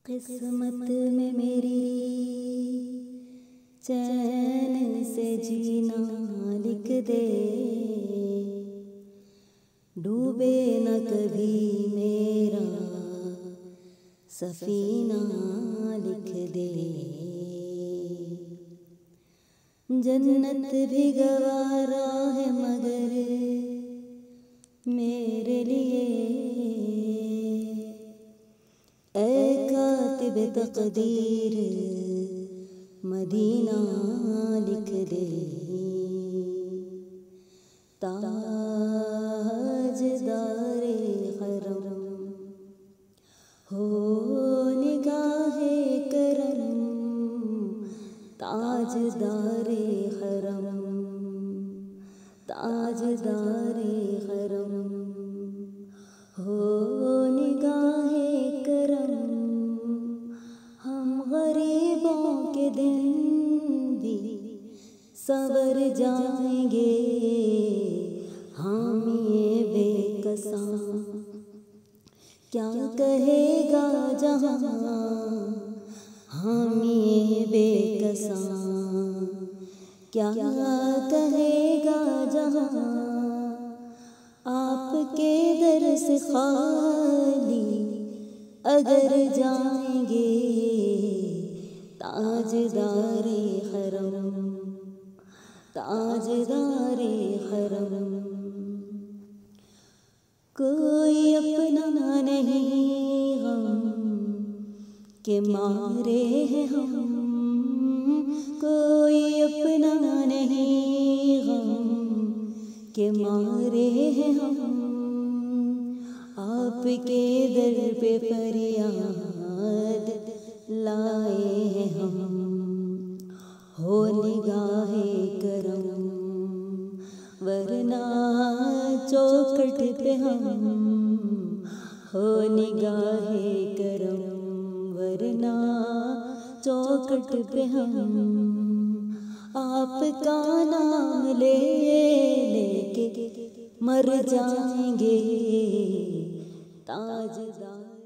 किस्मत में मेरी चैन से जीना लिख दे, डूबे न कभी मेरा सफीना लिख दे। जन्नत भी गवारा है मगर मेरे लिए, ऐ कातिब तकदीर मदीना लिख दे। ताजदारे हरम हो निगाहे करम, ताजदारे हरम, ताजदारे हरम हो निगाहे करम। हम गरीबों के दिन भी सवर जाएंगे, हामिए बेकसा क्या कहेगा जहाँ, हामिए बेकसा क्या कहेगा जहाँ। आपके दर से खाली अगर जाएंगे, ताजदारे हरम, ताजदारे हरम। कोई अपना नहीं हम के मारे हैं हम, कोई अपना नहीं हम के मारे हैं हम। आपके दर पे फरियाद लाए हैं हम, हो निगाहे करम वरना चौखट पे हम, हो निगाहे करम वरना चौखट पे हम। आपका नाम ले लेके मर जाएंगे, ताजदार।